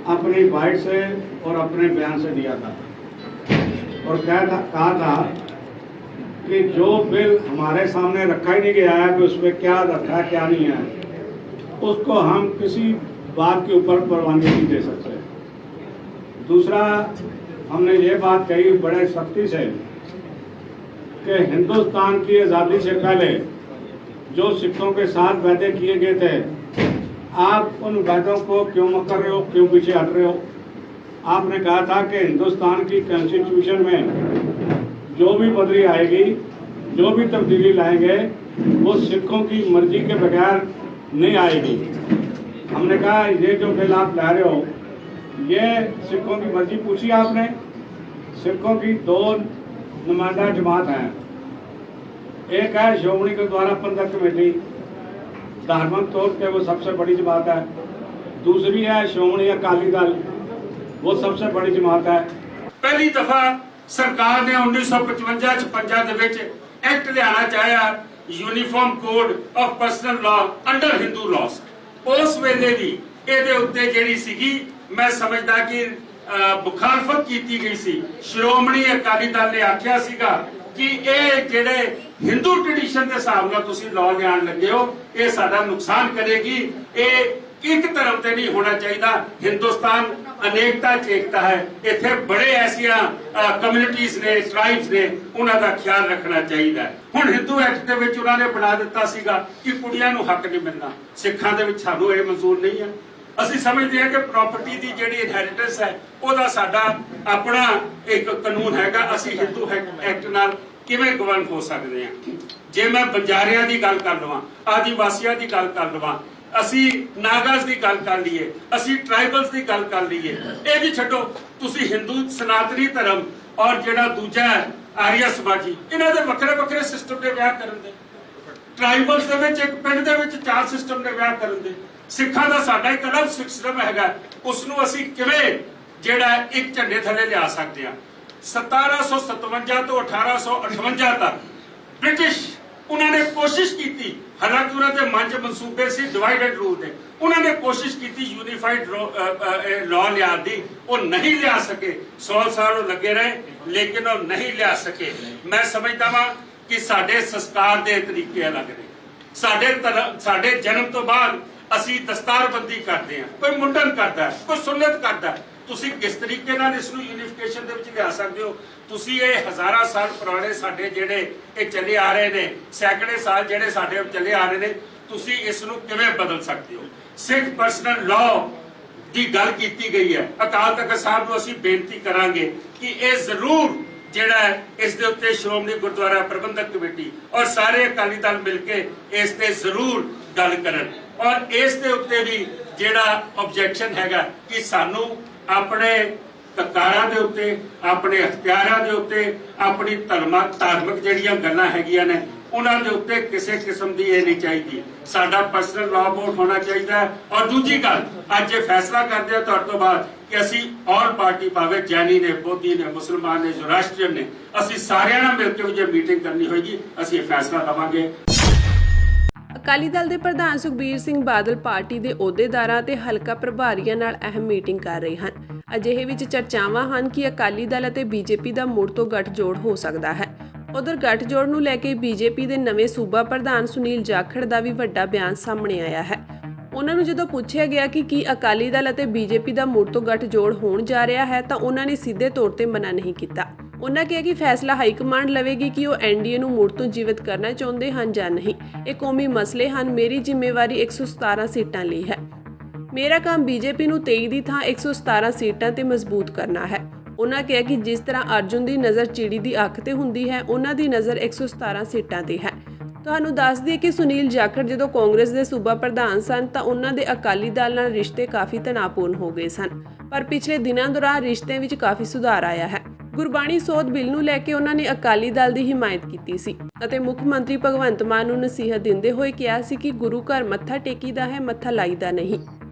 अपनी बाइट से और अपने बयान से दिया था और कहा था कि जो बिल हमारे सामने रखा ही नहीं गया है कि उसमें क्या रखा है क्या नहीं है, उसको हम किसी बात के ऊपर परवानगी नहीं दे सकते। दूसरा, हमने ये बात कही बड़े सख्ती से कि हिंदुस्तान की आज़ादी से पहले जो सिखों के साथ वादे किए गए थे, आप उन वादों को क्यों कर रहे हो, क्यों पीछे हट रहे हो? आपने कहा था कि हिंदुस्तान की कॉन्स्टिट्यूशन में जो भी बदली आएगी, जो भी तब्दीली लाएंगे, वो सिखों की मर्जी के बगैर नहीं आएगी। हमने कहा ये जो बिल आप ला रहे हो, ये सिखों की मर्जी पूछी आपने? सिखों की दो नुमाइंदा जमात हैं, एक है श्रोमणी गुरुद्वारा प्रबंधक कमेटी, धार्मिक तौर पे वो सबसे बड़ी जमात है। दूसरी है श्रोमणी अकाली दल, वो सबसे बड़ी जमात है। पहली दफा सरकार ने 1955-56 ਦੇ ਵਿੱਚ ਐਕਟ ਲਿਆਣਾ ਚਾਹਿਆ, ਯੂਨੀਫਾਰਮ ਕੋਡ ਆਫ ਪਰਸਨਲ ਲਾ ਅੰਡਰ ਹਿੰਦੂ ਲਾਸ। ਉਸ ਵੇਲੇ ਵੀ ਇਹਦੇ ਉੱਤੇ ਜਿਹੜੀ ਸੀਗੀ, ਮੈਂ ਸਮਝਦਾ ਕਿ ਮੁਖਾਲਫਤ ਕੀਤੀ ਗਈ ਸੀ। ਸ਼੍ਰੋਮਣੀ ਅਕਾਲੀ ਦਲ ਨੇ ਆਖਿਆ ਸੀਗਾ ਕਿ ਇਹ ਜਿਹੜੇ ਹਿੰਦੂ ਟ੍ਰੈਡੀਸ਼ਨ ਦੇ ਹਿਸਾਬ ਨਾਲ ਤੁਸੀਂ ਲਾਅ ਲਿਆਉਣ ਲੱਗੇ ਹੋ, ਇਹ ਸਾਡਾ ਨੁਕਸਾਨ ਕਰੇਗੀ, ਇਹ ਇੱਕ ਧਰਮ ਤੇ ਨਹੀਂ ਹੋਣਾ ਚਾਹੀਦਾ। ਹਿੰਦੁਸਤਾਨ ਅਨੇਕਤਾ ਚ ਏਕਤਾ ਹੈ, ਇੱਥੇ ਬੜੇ ਐਸੀਆਂ ਕਮਿਊਨਿਟੀਜ਼ ਨੇ, ਟ੍ਰਾਈਬਸ ਨੇ, ਉਹਨਾਂ ਦਾ ਖਿਆਲ ਰੱਖਣਾ ਚਾਹੀਦਾ ਹੈ। ਹੁਣ ਹਿੰਦੂ ਐਕਟ ਦੇ ਵਿੱਚ ਉਹਨਾਂ ਨੇ ਬਣਾ ਦਿੱਤਾ ਸੀਗਾ ਕਿ ਕੁੜੀਆਂ ਨੂੰ ਹੱਕ ਨਹੀਂ ਮਿਲਣਾ। ਸਿੱਖਾਂ ਦੇ ਵਿੱਚ ਸਾਨੂੰ ਇਹ ਮਨਜ਼ੂਰ ਨਹੀਂ ਹੈ। ਅਸੀਂ ਸਮਝਦੇ ਹਾਂ ਕਿ ਪ੍ਰਾਪਰਟੀ ਦੀ ਜਿਹੜੀ ਇਨਹੈਰੀਟੈਂਸ ਹੈ, ਉਹਦਾ ਸਾਡਾ ਆਪਣਾ ਇੱਕ ਕਾਨੂੰਨ ਹੈਗਾ। ਅਸੀਂ ਹਿੰਦੂ ਐਕਟ ਨਾਲ ਕਿਵੇਂ ਗਵਰਨ ਹੋ ਸਕਦੇ ਹਾਂ? ਜੇ ਮੈਂ ਬੰਜਾਰਿਆਂ ਦੀ ਗੱਲ ਕਰ ਲਵਾਂ, ਆਦੀਵਾਸੀਆਂ ਦੀ ਗੱਲ ਕਰ ਲਵਾਂ, ਅਸੀਂ ਨਾਗਾਸ ਦੀ ਗੱਲ ਕਰ ਲਈਏ, ਅਸੀਂ ਟ੍ਰਾਈਬਲਸ ਦੀ ਗੱਲ ਕਰ ਲਈਏ, ਇਹ ਵੀ ਛੱਡੋ। ਤੁਸੀਂ ਹਿੰਦੂ ਸਨਾਤਨੀ ਧਰਮ ਔਰ ਜਿਹੜਾ ਦੂਜਾ ਆਰੀਆ ਸਮਾਜੀ, ਇਹਨਾਂ ਦੇ ਵੱਖਰੇ ਵੱਖਰੇ ਸਿਸਟਮ ਦੇ ਵਿਆਹ ਕਰਨ ਦੇ। ਟ੍ਰਾਈਬਲਸ ਦੇ ਵਿੱਚ ਇੱਕ ਪਿੰਡ ਦੇ ਵਿੱਚ 4 ਸਿਸਟਮ ਦੇ ਵਿਆਹ ਕਰਨ ਦੇ। ਸਿੱਖਾਂ ਦਾ ਸਾਡਾ ਇੱਕ ਅਲੱਗ ਸਿਸਟਮ ਹੈਗਾ, ਉਸ ਨੂੰ ਅਸੀਂ ਕਿਵੇਂ ਜਿਹੜਾ ਇੱਕ ਝੰਡੇ ਥੱਲੇ ਲਿਆ ਸਕਦੇ ਹਾਂ? 1757 ਤੋਂ 1858 ਤੱਕ ਬ੍ਰਿਟਿਸ਼ ਉਹਨਾਂ ਨੇ ਕੋਸ਼ਿਸ਼ ਕੀਤੀ, ਹਾਲਾਂਕਿ ਉਹਨਾਂ ਦੇ ਮਨ 'ਚ ਮਨਸੂਬੇ ਸੀ ਡਿਵਾਈਡਡ ਰੂਲ ਦੇ, ਉਹਨਾਂ ਨੇ ਕੋਸ਼ਿਸ਼ ਕੀਤੀ ਯੂਨੀਫਾਈਡ ਲਾਅ ਲਿਆਉਣ ਦੀ, ਉਹ ਨਹੀਂ ਲਿਆ ਸਕੇ। 100 ਸਾਲ ਉਹ ਲੱਗੇ ਰਹੇ, ਲੇਕਿਨ ਉਹ ਨਹੀਂ ਲਿਆ ਸਕੇ। ਮੈਂ ਸਮਝਦਾ ਵਾਂ ਕਿ ਸਾਡੇ ਸੰਸਕਾਰ ਦੇ ਤਰੀਕੇ ਅਲੱਗ ਨੇ। ਸਾਡੇ ਜਨਮ ਤੋਂ ਬਾਅਦ ਅਸੀਂ ਦਸਤਾਰਬੰਦੀ ਕਰਦੇ ਹਾਂ, ਕੋਈ ਮੁੰਡਨ ਕਰਦਾ, ਕੋਈ ਸੁੰਨਤ ਕਰਦਾ। ਤੁਸੀਂ ਕਿਸ ਤਰੀਕੇ ਨਾਲ ਇਸ ਨੂੰ ਯੂਨੀਫਿਕੇਸ਼ਨ ਦੇ ਵਿੱਚ ਲਿਆ ਸਕਦੇ ਹੋ? ਤੁਸੀਂ ਇਹ ਹਜ਼ਾਰਾਂ ਸਾਲ ਪੁਰਾਣੇ ਸਾਡੇ ਜਿਹੜੇ ਇਹ ਚੱਲੇ ਆ ਰਹੇ ਨੇ, ਸੈਂਕੜੇ ਸਾਲ ਜਿਹੜੇ ਸਾਡੇ ਚੱਲੇ ਆ ਰਹੇ ਨੇ, ਤੁਸੀਂ ਇਸ ਨੂੰ ਕਿਵੇਂ ਬਦਲ ਸਕਦੇ ਹੋ? ਸਿੱਖ ਪਰਸਨਲ ਲਾਅ ਦੀ ਗੱਲ ਕੀਤੀ ਗਈ ਹੈ। ਅਕਾਲ ਤਖਤ ਸਾਹਿਬ ਨੂੰ ਅਸੀਂ ਬੇਨਤੀ ਕਰਾਂਗੇ ਕਿ ਇਹ ਜ਼ਰੂਰ ਜਿਹੜਾ ਇਸ ਦੇ ਉੱਤੇ ਸ਼੍ਰੋਮਣੀ ਗੁਰਦੁਆਰਾ ਪ੍ਰਬੰਧਕ ਕਮੇਟੀ ਔਰ ਸਾਰੇ ਅਕਾਲੀ ਦਲ ਮਿਲ ਕੇ ਇਸ ਤੇ ਜ਼ਰੂਰ ਗੱਲ ਕਰਨ। ਔਰ ਇਸ ਦੇ ਉੱਤੇ ਵੀ ਜਿਹੜਾ ਆਬਜੈਕਸ਼ਨ ਹੈਗਾ ਕਿ ਸਾਨੂੰ ਆਪਣੇ ਕਕਾਰਾਂ ਦੇ ਉੱਤੇ, ਆਪਣੇ ਅਖਤਿਆਰਾਂ ਦੇ ਉੱਤੇ, ਆਪਣੀ ਧਾਰਮਿਕ ਜਿਹੜੀਆਂ ਗੱਲਾਂ ਹੈਗੀਆਂ ਨੇ, ਉਹਨਾਂ ਦੇ ਉੱਤੇ ਕਿਸੇ ਕਿਸਮ ਦੀ ਇਹ ਨਹੀਂ ਚਾਹੀਦੀ। ਸਾਡਾ ਪਰਸਨਲ ਲਾਅ ਬੋਰਡ ਹੋਣਾ ਚਾਹੀਦਾ ਹੈ। ਔਰ ਦੂਜੀ ਗੱਲ, ਅੱਜ ਇਹ ਫੈਸਲਾ ਕਰਦੇ ਆ ਤੁਹਾਡੇ ਤੋਂ ਬਾਅਦ ਕਿ ਅਸੀਂ ਔਰ ਪਾਰਟੀ ਭਾਵੇਂ ਜੈਨੀ ਨੇ, ਬੋਧੀ ਨੇ, ਮੁਸਲਮਾਨ ਨੇ, ਜ਼ੋਰਾਸਟਰੀਅਨ ਨੇ, ਅਸੀਂ ਸਾਰਿਆਂ ਨਾਲ ਮਿਲ ਕੇ ਜੇ ਮੀਟਿੰਗ ਕਰਨੀ ਹੋਏਗੀ, ਅਸੀਂ ਇਹ ਫੈਸਲਾ ਲਵਾਂਗੇ। ਅਕਾਲੀ ਦਲ ਦੇ ਪ੍ਰਧਾਨ ਸੁਖਬੀਰ ਸਿੰਘ ਬਾਦਲ ਪਾਰਟੀ ਦੇ ਅਹੁਦੇਦਾਰਾਂ ਤੇ ਹਲਕਾ ਪ੍ਰਭਾਰੀਆਂ ਨਾਲ ਅਹਿਮ ਮੀਟਿੰਗ ਕਰ ਰਹੇ ਹਨ। ਅਜਿਹੇ ਵਿੱਚ ਚਰਚਾਵਾਂ ਹਨ ਕਿ ਅਕਾਲੀ ਦਲ ਅਤੇ ਬੀਜੇਪੀ ਦਾ ਮੁੜ ਤੋਂ ਗੱਠਜੋੜ ਹੋ ਸਕਦਾ ਹੈ। ਉਧਰ ਗੱਠਜੋੜ ਨੂੰ ਲੈ ਕੇ ਬੀਜੇਪੀ ਦੇ ਨਵੇਂ ਸੂਬਾ ਪ੍ਰਧਾਨ ਸੁਨੀਲ ਜਾਖੜ ਦਾ ਵੀ ਵੱਡਾ ਬਿਆਨ ਸਾਹਮਣੇ ਆਇਆ ਹੈ। ਉਹਨਾਂ ਨੂੰ ਜਦੋਂ ਪੁੱਛਿਆ ਗਿਆ ਕਿ ਕੀ ਅਕਾਲੀ ਦਲ ਅਤੇ ਬੀਜੇਪੀ ਦਾ ਮੁੜ ਤੋਂ ਗੱਠਜੋੜ ਹੋਣ ਜਾ ਰਿਹਾ ਹੈ, ਤਾਂ ਉਹਨਾਂ ਨੇ ਸਿੱਧੇ ਤੌਰ ਤੇ ਮਨਾ ਨਹੀਂ ਕੀਤਾ। ਉਹਨਾਂ ਕਿਹਾ ਕਿ ਫੈਸਲਾ ਹਾਈ ਕਮਾਂਡ ਲਵੇਗੀ ਕਿ ਉਹ ਐਨਡੀਏ ਨੂੰ ਮੁੜ ਤੋਂ ਜੀਵਤ ਕਰਨਾ ਚਾਹੁੰਦੇ ਹਨ ਜਾਂ ਨਹੀਂ। ਇਹ ਕੌਮੀ ਮਸਲੇ ਹਨ, ਮੇਰੀ ਜ਼ਿੰਮੇਵਾਰੀ 117 ਸੀਟਾਂ ਲਈ ਹੈ। ਮੇਰਾ ਕੰਮ ਬੀਜੇਪੀ ਨੂੰ 23 ਦੀ ਥਾਂ 117 ਸੀਟਾਂ ਤੇ ਮਜ਼ਬੂਤ ਕਰਨਾ ਹੈ। ਉਹਨਾਂ ਕਿਹਾ ਕਿ ਜਿਸ ਤਰ੍ਹਾਂ ਅਰਜੁਨ ਦੀ ਨਜ਼ਰ ਚਿੜੀ ਦੀ ਅੱਖ ਤੇ ਹੁੰਦੀ ਹੈ, ਉਹਨਾਂ ਦੀ ਨਜ਼ਰ 117 ਸੀਟਾਂ ਤੇ ਹੈ। ਤੁਹਾਨੂੰ ਦੱਸ ਦਈਏ ਕਿ ਸੁਨੀਲ ਜਾਖੜ ਜਦੋਂ ਕਾਂਗਰਸ ਦੇ ਸੂਬਾ ਪ੍ਰਧਾਨ ਸਨ ਤਾਂ ਉਹਨਾਂ ਦੇ ਅਕਾਲੀ ਦਲ ਨਾਲ ਰਿਸ਼ਤੇ ਕਾਫੀ ਤਣਾਅਪੂਰਨ ਹੋ ਗਏ ਸਨ, ਪਰ ਪਿਛਲੇ ਦਿਨਾਂ ਦੌਰਾਨ ਰਿਸ਼ਤਿਆਂ ਵਿੱਚ ਕਾਫੀ ਸੁਧਾਰ ਆਇਆ ਹੈ। ਗੁਰਬਾਣੀ ਸੋਧ ਬਿੱਲ ਨੂੰ ਲੈ ਕੇ ਉਹਨਾਂ ਨੇ ਅਕਾਲੀ ਦਲ ਦੀ ਹਿਮਾਇਤ ਕੀਤੀ ਸੀ ਅਤੇ ਮੁੱਖ ਮੰਤਰੀ ਭਗਵੰਤ ਮਾਨ ਨੂੰ ਨਸੀਹਤ ਦਿੰਦੇ ਹੋਏ ਕਿਹਾ ਸੀ ਕਿ ਗੁਰੂ ਘਰ ਮੱਥਾ ਟੇਕੀਦਾ ਹੈ, ਮੱਥਾ ਲਾਈਦਾ ਨਹੀਂ।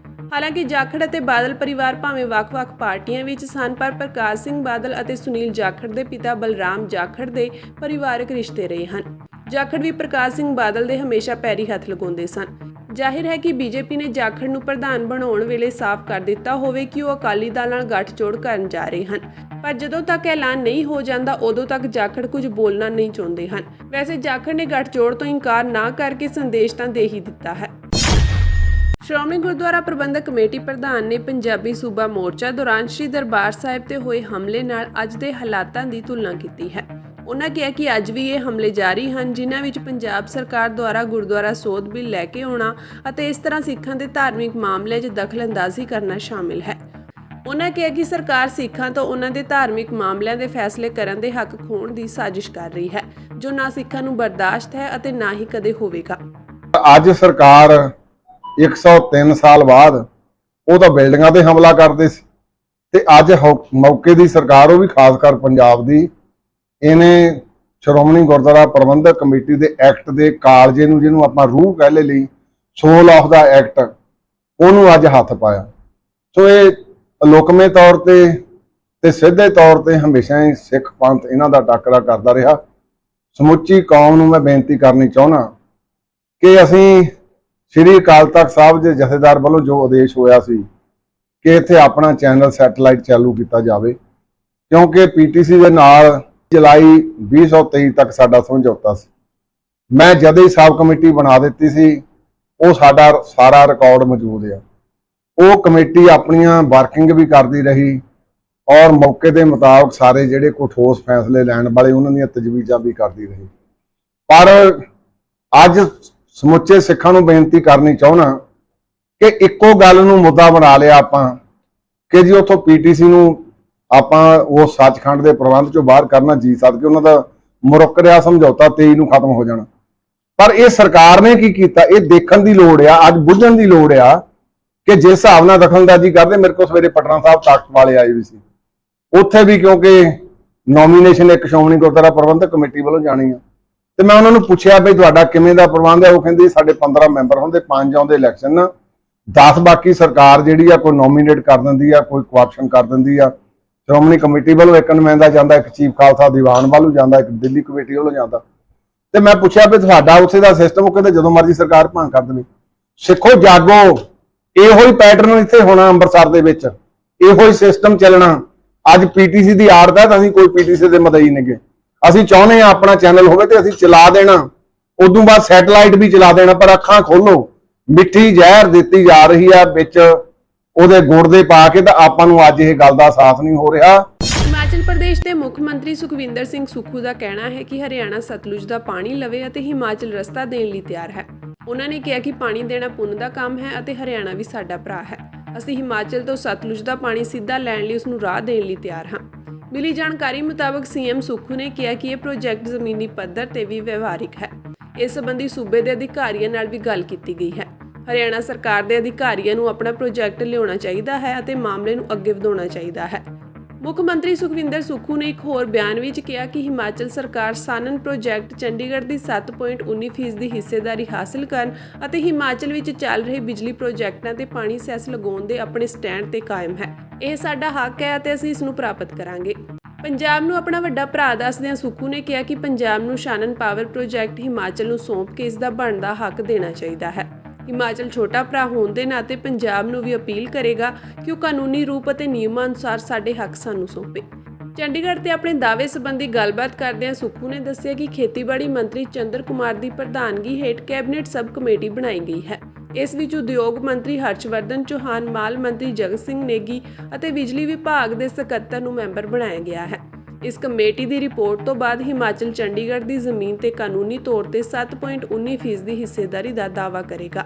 ਹਾਲਾਂਕਿ ਜਾਖੜ ਅਤੇ ਬਾਦਲ ਪਰਿਵਾਰ ਭਾਵੇਂ ਵੱਖ-ਵੱਖ ਪਾਰਟੀਆਂ ਵਿੱਚ ਸਨ, ਪਰ ਪ੍ਰਕਾਸ਼ ਸਿੰਘ ਬਾਦਲ ਅਤੇ ਸੁਨੀਲ ਜਾਖੜ ਦੇ ਪਿਤਾ ਬਲਰਾਮ ਜਾਖੜ ਦੇ ਪਰਿਵਾਰਕ ਰਿਸ਼ਤੇ ਰਹੇ ਹਨ। ਜਾਖੜ ਵੀ ਪ੍ਰਕਾਸ਼ ਸਿੰਘ ਬਾਦਲ ਦੇ ਹਮੇਸ਼ਾ ਪੈਰੀ ਹੱਥ ਲਗਾਉਂਦੇ ਸਨ। ਜ਼ਾਹਿਰ ਹੈ ਕਿ ਬੀਜੇਪੀ ਨੇ ਜਾਖੜ ਨੂੰ ਪ੍ਰਧਾਨ ਬਣਾਉਣ ਵੇਲੇ ਸਾਫ਼ ਕਰ ਦਿੱਤਾ ਹੋਵੇ ਕਿ ਉਹ ਅਕਾਲੀ ਦਲ ਨਾਲ ਗੱਠਜੋੜ ਕਰਨ ਜਾ ਰਹੇ ਹਨ, ਪਰ ਜਦੋਂ ਤੱਕ ਐਲਾਨ ਨਹੀਂ ਹੋ ਜਾਂਦਾ ਉਦੋਂ ਤੱਕ ਜਾਖੜ ਕੁਝ ਬੋਲਣਾ ਨਹੀਂ ਚਾਹੁੰਦੇ ਹਨ। ਵੈਸੇ ਜਾਖੜ ਨੇ ਗੱਠਜੋੜ ਤੋਂ ਇਨਕਾਰ ਨਾ ਕਰਕੇ ਸੰਦੇਸ਼ ਤਾਂ ਦੇ ਹੀ ਦਿੱਤਾ ਹੈ। ਸ਼੍ਰੋਮਣੀ ਗੁਰਦੁਆਰਾ ਪ੍ਰਬੰਧਕ ਕਮੇਟੀ ਪ੍ਰਧਾਨ ਨੇ ਪੰਜਾਬੀ ਸੂਬਾ ਮੋਰਚਾ ਦੌਰਾਨ ਸ੍ਰੀ ਦਰਬਾਰ ਸਾਹਿਬ ਤੇ ਹੋਏ ਹਮਲੇ ਨਾਲ ਅੱਜ ਦੇ ਹਾਲਾਤਾਂ ਦੀ ਤੁਲਨਾ ਕੀਤੀ ਹੈ। ਉਹਨਾਂ ਕਿਹਾ ਕਿ ਅੱਜ ਵੀ ਇਹ ਹਮਲੇ ਜਾਰੀ ਹਨ, ਜਿਨ੍ਹਾਂ ਵਿੱਚ ਪੰਜਾਬ ਸਰਕਾਰ ਦੁਆਰਾ ਗੁਰਦੁਆਰਾ ਸੋਧ ਬਿੱਲ ਲੈ ਕੇ ਆਉਣਾ ਅਤੇ ਇਸ ਤਰ੍ਹਾਂ ਸਿੱਖਾਂ ਦੇ ਧਾਰਮਿਕ ਮਾਮਲਿਆਂ 'ਚ ਦਖਲ-ਅੰਦਾਜ਼ੀ ਕਰਨਾ ਸ਼ਾਮਿਲ ਹੈ। ਉਹਨਾਂ ਕਿਹਾ ਕਿ ਸਰਕਾਰ ਸਿੱਖਾਂ ਤੋਂ ਉਹਨਾਂ ਦੇ ਧਾਰਮਿਕ ਮਾਮਲਿਆਂ ਦੇ ਫੈਸਲੇ ਕਰਨ ਦੇ ਹੱਕ ਖੋਹਣ ਦੀ ਸਾਜ਼ਿਸ਼ ਕਰ ਰਹੀ ਹੈ, ਜੋ ਨਾ ਸਿੱਖਾਂ ਨੂੰ ਬਰਦਾਸ਼ਤ ਹੈ ਅਤੇ ਨਾ ਹੀ ਕਦੇ ਹੋਵੇਗਾ। ਅੱਜ ਸਰਕਾਰ 103 ਸਾਲ ਬਾਅਦ ਉਹ ਤਾਂ ਬਿਲਡਿੰਗਾਂ ਤੇ ਹਮਲਾ ਕਰਦੇ ਸੀ ਤੇ ਅੱਜ ਮੌਕੇ ਦੀ ਸਰਕਾਰ, ਉਹ ਵੀ ਖਾਸ ਕਰ ਪੰਜਾਬ ਦੀ, ਇਹਨੇ ਸ਼੍ਰੋਮਣੀ ਗੁਰਦੁਆਰਾ ਪ੍ਰਬੰਧਕ ਕਮੇਟੀ ਦੇ ਐਕਟ ਦੇ ਕਾਲਜੇ ਨੂੰ, ਜਿਹਨੂੰ ਆਪਾਂ ਰੂਹ ਕਹਿ ਲਈ, ਸੋਲ ਆਫ ਦਾ ਐਕਟ, ਉਹਨੂੰ ਅੱਜ ਹੱਥ ਪਾਇਆ। ਸੋ ਇਹ ਲੋਕਮੇ ਤੌਰ ਤੇ ਸਿੱਧੇ ਤੌਰ ਤੇ ਹਮੇਸ਼ਾ ਹੀ ਸਿੱਖ ਪੰਥ ਇਹਨਾਂ ਦਾ ਟਾਕਰਾ ਕਰਦਾ ਰਿਹਾ। ਸਮੁੱਚੀ ਕੌਮ ਨੂੰ ਮੈਂ ਬੇਨਤੀ ਕਰਨੀ ਚਾਹੁੰਦਾ ਕਿ ਅਸੀਂ ਸ੍ਰੀ ਅਕਾਲ ਤਖਤ ਸਾਹਿਬ ਦੇ ਜਥੇਦਾਰ ਵੱਲੋਂ ਜੋ ਆਦੇਸ਼ ਹੋਇਆ ਸੀ ਕਿ ਇੱਥੇ ਆਪਣਾ ਚੈਨਲ ਸੈਟੇਲਾਈਟ ਚਾਲੂ ਕੀਤਾ ਜਾਵੇ, ਕਿਉਂਕਿ ਪੀਟੀਸੀ ਦੇ ਨਾਲ ਜੁਲਾਈ 2023 ਤੱਕ ਸਾਡਾ ਸਮਝੌਤਾ ਸੀ। ਮੈਂ ਜਦ ਹੀ ਸਾਬ ਕਮੇਟੀ ਬਣਾ ਦਿੱਤੀ ਸੀ, ਉਹ ਸਾਡਾ ਸਾਰਾ ਰਿਕਾਰਡ ਮੌਜੂਦ ਆ। ਉਹ ਕਮੇਟੀ ਆਪਣੀਆਂ ਵਰਕਿੰਗ ਵੀ ਕਰਦੀ ਰਹੀ ਔਰ ਮੌਕੇ ਦੇ ਮੁਤਾਬਕ ਸਾਰੇ ਜਿਹੜੇ ਕੋਈ ਠੋਸ ਫੈਸਲੇ ਲੈਣ ਵਾਲੇ ਉਹਨਾਂ ਦੀਆਂ ਤਜਵੀਜ਼ਾਂ ਵੀ ਕਰਦੀ ਰਹੀ। ਪਰ ਅੱਜ ਸਮੁੱਚੇ ਸਿੱਖਾਂ ਨੂੰ ਬੇਨਤੀ ਕਰਨੀ ਚਾਹੁੰਦਾ ਕਿ ਇੱਕੋ ਗੱਲ ਨੂੰ ਮੁੱਦਾ ਬਣਾ ਲਿਆ ਆਪਾਂ ਕਿ ਜੀ ਉੱਥੋਂ ਪੀਟੀਸੀ ਨੂੰ ਆਪਾਂ ਉਹ ਸੱਚਖੰਡ ਦੇ ਪ੍ਰਬੰਧ ਚੋਂ ਬਾਹਰ ਕਰਨਾ ਜੀ ਸਦਕੇ ਉਹਨਾਂ ਦਾ ਮੁਰੱਕ ਰਿਹਾ ਸਮਝੌਤਾ 23 ਨੂੰ ਖਤਮ ਹੋ ਜਾਣਾ। ਪਰ ਇਹ ਸਰਕਾਰ ਨੇ ਕੀ ਕੀਤਾ, ਇਹ ਦੇਖਣ ਦੀ ਲੋੜ ਆ, ਅੱਜ ਬੁੱਝਣ ਦੀ ਲੋੜ ਆ ਕਿ ਜਿਸ ਹਿਸਾਬ ਨਾਲ ਦਖਲਅੰਦਾਜ਼ੀ ਕਰਦੇ। ਮੇਰੇ ਕੋਲ ਸਵੇਰੇ ਪਟਨਾ ਸਾਹਿਬ ਤਖਤ ਵਾਲੇ ਆਏ ਵੀ ਸੀ, ਉੱਥੇ ਵੀ ਕਿਉਂਕਿ ਨੋਮੀਨੇਸ਼ਨ ਇੱਕ ਸ਼੍ਰੋਮਣੀ ਗੁਰਦੁਆਰਾ ਪ੍ਰਬੰਧਕ ਕਮੇਟੀ ਵੱਲੋਂ ਜਾਣੀ ਆ, ਤੇ ਮੈਂ ਉਹਨਾਂ ਨੂੰ ਪੁੱਛਿਆ ਵੀ ਤੁਹਾਡਾ ਕਿਵੇਂ ਦਾ ਪ੍ਰਬੰਧ ਹੈ। ਉਹ ਕਹਿੰਦੇ ਸਾਡੇ 15 ਮੈਂਬਰ ਹੁੰਦੇ, 5 ਆਉਂਦੇ ਇਲੈਕਸ਼ਨ, 10 ਬਾਕੀ ਸਰਕਾਰ ਜਿਹੜੀ ਆ ਕੋਈ ਨੋਮੀਨੇਟ ਕਰ ਦਿੰਦੀ ਆ, ਕੋਈ ਕੁਐਕਸ਼ਨ ਕਰ ਦਿੰਦੀ ਆ। ਸ਼੍ਰੋਮਣੀ ਕਮੇਟੀ ਵੱਲੋਂ ਇੱਕ ਨੁਮਾਇੰਦਾ ਜਾਂਦਾ, ਇੱਕ ਚੀਫ ਖਾਲਸਾ ਦੀਵਾਨ ਵੱਲੋਂ ਜਾਂਦਾ, ਇੱਕ ਦਿੱਲੀ ਕਮੇਟੀ ਵੱਲੋਂ ਜਾਂਦਾ। ਤੇ ਮੈਂ ਪੁੱਛਿਆ ਵੀ ਤੁਹਾਡਾ ਉੱਥੇ ਦਾ ਸਿਸਟਮ, ਉਹ ਕਹਿੰਦੇ ਜਦੋਂ ਮਰਜ਼ੀ ਸਰਕਾਰ ਭੰਗ ਕਰ ਦੇਵੇ। ਸਿੱਖੋ ਜਾਗੋ, ਇਹੋ ਹੀ ਪੈਟਰਨ ਇੱਥੇ ਹੋਣਾ ਅੰਮ੍ਰਿਤਸਰ ਦੇ ਵਿੱਚ, ਇਹੋ ਹੀ ਸਿਸਟਮ ਚੱਲਣਾ। ਅੱਜ ਪੀਟੀਸੀ ਦੀ ਆੜਤ ਹੈ ਤਾਂ ਅਸੀਂ ਕੋਈ ਪੀਟੀਸੀ ਦੇ ਮਦਈ ਨਹੀਂਗੇ। ਅਸੀਂ ਚਾਹੁੰਦੇ ਹਾਂ ਆਪਣਾ ਚੈਨਲ ਹੋਵੇ ਤੇ ਅਸੀਂ ਚਲਾ ਦੇਣਾ, ਉਦੋਂ ਬਾਅਦ ਸੈਟੇਲਾਈਟ ਵੀ ਚਲਾ ਦੇਣਾ। ਪਰ ਅੱਖਾਂ ਖੋਲੋ, ਮਿੱਠੀ ਜ਼ਹਿਰ ਦਿੱਤੀ ਜਾ ਰਹੀ ਆ ਵਿੱਚ ਉਹਦੇ ਗੁੜ ਦੇ ਪਾ ਕੇ, ਤਾਂ ਆਪਾਂ ਨੂੰ ਅੱਜ ਇਹ ਗੱਲ ਦਾ ਅਹਿਸਾਸ ਨਹੀਂ ਹੋ ਰਿਹਾ। ਹਿਮਾਚਲ ਪ੍ਰਦੇਸ਼ ਦੇ ਮੁੱਖ ਮੰਤਰੀ ਸੁਖਵਿੰਦਰ ਸਿੰਘ ਸੁੱਖੂ ਦਾ ਕਹਿਣਾ ਹੈ ਕਿ ਹਰਿਆਣਾ ਸਤਲੁਜ ਦਾ ਪਾਣੀ ਲਵੇ ਅਤੇ ਹਿਮਾਚਲ ਰਸਤਾ ਦੇਣ ਲਈ ਤਿਆਰ ਹੈ। ਉਹਨਾਂ ਨੇ ਕਿਹਾ ਕਿ ਪਾਣੀ ਦੇਣਾ ਪੁੰਨ ਦਾ ਕੰਮ ਹੈ ਅਤੇ ਹਰਿਆਣਾ ਵੀ ਸਾਡਾ ਭਰਾ ਹੈ। ਅਸੀਂ ਹਿਮਾਚਲ ਤੋਂ ਸਤਲੁਜ ਦਾ ਪਾਣੀ ਸਿੱਧਾ ਲੈਣ ਲਈ ਉਸ ਨੂੰ ਰਾਹ ਦੇਣ ਲਈ ਤਿਆਰ ਹਾਂ। ਮਿਲੀ ਜਾਣਕਾਰੀ ਮੁਤਾਬਕ ਸੀਐਮ ਸੁੱਖੂ ਨੇ ਕਿਹਾ ਕਿ ਇਹ ਪ੍ਰੋਜੈਕਟ ਜ਼ਮੀਨੀ ਪੱਧਰ ਤੇ ਵੀ ਵਿਵਹਾਰਿਕ ਹੈ। ਇਸ ਸੰਬੰਧੀ ਸੂਬੇ ਦੇ ਅਧਿਕਾਰੀਆਂ ਨਾਲ ਵੀ ਗੱਲ ਕੀਤੀ ਗਈ ਹੈ। ਹਰਿਆਣਾ ਸਰਕਾਰ ਦੇ ਅਧਿਕਾਰੀਆਂ ਨੂੰ ਆਪਣਾ ਪ੍ਰੋਜੈਕਟ ਲਿਆਉਣਾ ਚਾਹੀਦਾ ਹੈ ਅਤੇ ਮਾਮਲੇ ਨੂੰ ਅੱਗੇ ਵਧਾਉਣਾ ਚਾਹੀਦਾ ਹੈ। ਮੁੱਖ ਮੰਤਰੀ ਸੁਖਵਿੰਦਰ ਸੁੱਖੂ ਨੇ ਇੱਕ ਹੋਰ ਬਿਆਨ ਵਿੱਚ ਕਿਹਾ ਕਿ ਹਿਮਾਚਲ ਸਰਕਾਰ ਸਾਨਨ ਪ੍ਰੋਜੈਕਟ ਚੰਡੀਗੜ੍ਹ ਦੀ 7.19% ਦੀ ਹਿੱਸੇਦਾਰੀ ਹਾਸਲ ਕਰਨ ਅਤੇ ਹਿਮਾਚਲ ਵਿੱਚ ਚੱਲ ਰਹੇ ਬਿਜਲੀ ਪ੍ਰੋਜੈਕਟਾਂ ਤੇ ਪਾਣੀ ਸੈਸ ਲਗਾਉਣ ਦੇ ਆਪਣੇ ਸਟੈਂਡ ਤੇ ਕਾਇਮ ਹੈ। ਇਹ ਸਾਡਾ ਹੱਕ ਹੈ ਅਤੇ ਅਸੀਂ ਇਸ ਨੂੰ ਪ੍ਰਾਪਤ ਕਰਾਂਗੇ। ਪੰਜਾਬ ਨੂੰ ਆਪਣਾ ਵੱਡਾ ਭਰਾ ਦੱਸਦਿਆਂ ਸੁੱਖੂ ਨੇ ਕਿਹਾ ਕਿ ਪੰਜਾਬ ਨੂੰ ਸ਼ਾਨਨ ਪਾਵਰ ਪ੍ਰੋਜੈਕਟ ਹਿਮਾਚਲ ਨੂੰ ਸੌਂਪ ਕੇ ਇਸ ਦਾ ਬਣਦਾ ਹੱਕ ਦੇਣਾ ਚਾਹੀਦਾ ਹੈ। ਹਿਮਾਚਲ ਛੋਟਾ ਭਰਾ ਹੋਣ ਦੇ ਨਾਤੇ ਪੰਜਾਬ ਨੂੰ ਵੀ ਅਪੀਲ ਕਰੇਗਾ ਕਿ ਉਹ ਕਾਨੂੰਨੀ ਰੂਪ ਅਤੇ ਨਿਯਮਾਂ ਅਨੁਸਾਰ ਸਾਡੇ ਹੱਕ ਸਾਨੂੰ ਸੌਂਪੇ। ਚੰਡੀਗੜ੍ਹ ਤੇ ਆਪਣੇ ਦਾਅਵੇ ਸੰਬੰਧੀ ਗੱਲਬਾਤ ਕਰਦਿਆਂ ਸੁੱਖੂ ਨੇ ਦੱਸਿਆ ਕਿ ਖੇਤੀਬਾੜੀ ਮੰਤਰੀ ਚੰਦਰ ਕੁਮਾਰ ਦੀ ਪ੍ਰਧਾਨਗੀ ਹੇਠ ਕੈਬਨਿਟ ਸਬ ਕਮੇਟੀ ਬਣਾਈ ਗਈ ਹੈ। ਇਸ ਵਿੱਚ ਉਦਯੋਗ ਮੰਤਰੀ ਹਰਸ਼ਵਰਧਨ ਚੌਹਾਨ, ਮਾਲ ਮੰਤਰੀ ਜਗਤ ਸਿੰਘ ਨੇਗੀ ਅਤੇ ਬਿਜਲੀ ਵਿਭਾਗ ਦੇ ਸਕੱਤਰ ਨੂੰ ਮੈਂਬਰ ਬਣਾਇਆ ਗਿਆ ਹੈ। ਇਸ ਕਮੇਟੀ ਦੀ ਰਿਪੋਰਟ ਤੋਂ ਬਾਅਦ ਹਿਮਾਚਲ ਚੰਡੀਗੜ੍ਹ ਦੀ ਜ਼ਮੀਨ ਤੇ ਕਾਨੂੰਨੀ ਤੌਰ ਤੇ 7.19% ਦੀ ਹਿੱਸੇਦਾਰੀ ਦਾ ਦਾਅਵਾ ਕਰੇਗਾ।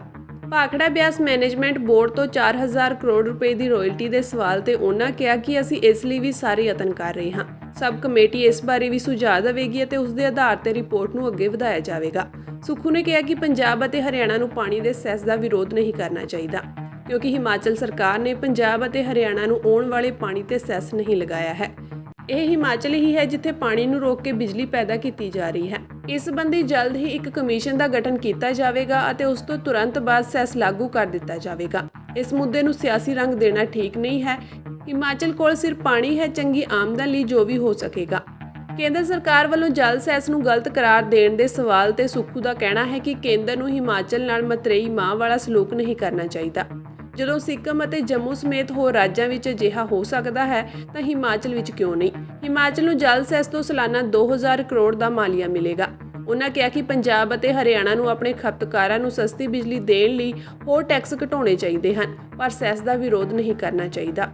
ਭਾਖੜਾ ਬਿਆਸ ਮੈਨੇਜਮੈਂਟ ਬੋਰਡ ਤੋਂ 4000 ਕਰੋੜ ਰੁਪਏ ਦੀ ਰਾਇਲਟੀ ਦੇ ਸਵਾਲ ਤੇ ਉਹਨਾਂ ਕਿਹਾ ਕਿ ਅਸੀਂ ਇਸ ਲਈ ਵੀ ਸਾਰੇ ਯਤਨ ਕਰ ਰਹੇ ਹਾਂ। ਸਬ ਕਮੇਟੀ ਇਸ ਬਾਰੇ ਵੀ ਸੁਝਾਅ ਦੇਵੇਗੀ ਅਤੇ ਉਸ ਦੇ ਆਧਾਰ ਤੇ ਰਿਪੋਰਟ ਨੂੰ ਅੱਗੇ ਵਧਾਇਆ ਜਾਵੇਗਾ। ਸੁੱਖੂ ਨੇ ਕਿਹਾ ਕਿ ਪੰਜਾਬ ਅਤੇ ਹਰਿਆਣਾ ਨੂੰ ਪਾਣੀ ਦੇ ਸੈਸ ਦਾ ਵਿਰੋਧ ਨਹੀਂ ਕਰਨਾ ਚਾਹੀਦਾ, ਕਿਉਂਕਿ ਹਿਮਾਚਲ ਸਰਕਾਰ ਨੇ ਪੰਜਾਬ ਅਤੇ ਹਰਿਆਣਾ ਨੂੰ ਆਉਣ ਵਾਲੇ ਪਾਣੀ ਤੇ ਸੈਸ ਨਹੀਂ ਲਗਾਇਆ ਹੈ। ਇਹ ਹਿਮਾਚਲ ਹੀ ਹੈ ਜਿੱਥੇ ਪਾਣੀ ਨੂੰ ਰੋਕ ਕੇ ਬਿਜਲੀ ਪੈਦਾ ਕੀਤੀ ਜਾ ਰਹੀ ਹੈ। ਇਸ ਸੰਬੰਧੀ ਜਲਦ ਹੀ ਇੱਕ ਕਮਿਸ਼ਨ ਦਾ ਗਠਨ ਕੀਤਾ ਜਾਵੇਗਾ ਅਤੇ ਉਸ ਤੋਂ ਤੁਰੰਤ ਬਾਅਦ ਸੈਸ ਲਾਗੂ ਕਰ ਦਿੱਤਾ ਜਾਵੇਗਾ। ਇਸ ਮੁੱਦੇ ਨੂੰ ਸਿਆਸੀ ਰੰਗ ਦੇਣਾ ਠੀਕ ਨਹੀਂ ਹੈ। ਹਿਮਾਚਲ ਕੋਲ ਸਿਰਫ ਪਾਣੀ ਹੈ, ਚੰਗੀ ਆਮਦਨ ਲਈ ਜੋ ਵੀ ਹੋ ਸਕੇਗਾ। ਕੇਂਦਰ ਸਰਕਾਰ ਵੱਲੋਂ ਜਲ ਸੈਸ ਨੂੰ ਗਲਤ ਕਰਾਰ ਦੇਣ ਦੇ ਸਵਾਲ ਤੇ ਸੁੱਖੂ ਦਾ ਕਹਿਣਾ ਹੈ ਕਿ ਕੇਂਦਰ ਨੂੰ ਹਿਮਾਚਲ ਨਾਲ ਮਤਰੇਈ ਮਾਂ ਵਾਲਾ ਸਲੂਕ ਨਹੀਂ ਕਰਨਾ ਚਾਹੀਦਾ। ਜਦੋਂ ਸਿੱਕਮ ਅਤੇ ਜੰਮੂ ਸਮੇਤ ਹੋਰ ਰਾਜਾਂ ਵਿੱਚ ਅਜਿਹਾ ਹੋ ਸਕਦਾ ਹੈ ਤਾਂ ਹਿਮਾਚਲ ਵਿੱਚ ਕਿਉਂ ਨਹੀਂ। ਹਿਮਾਚਲ ਨੂੰ ਜਲ ਸੈਸ ਤੋਂ ਸਾਲਾਨਾ 2000 ਕਰੋੜ ਦਾ ਮਾਲੀਆ ਮਿਲੇਗਾ। ਉਹਨਾਂ ਕਿਹਾ ਕਿ ਪੰਜਾਬ ਅਤੇ ਹਰਿਆਣਾ ਨੂੰ ਆਪਣੇ ਖਪਤਕਾਰਾਂ ਨੂੰ ਸਸਤੀ ਬਿਜਲੀ ਦੇਣ ਲਈ ਹੋਰ ਟੈਕਸ ਘਟਾਉਣੇ ਚਾਹੀਦੇ ਹਨ, ਪਰ ਸੈਸ ਦਾ ਵਿਰੋਧ ਨਹੀਂ ਕਰਨਾ ਚਾਹੀਦਾ।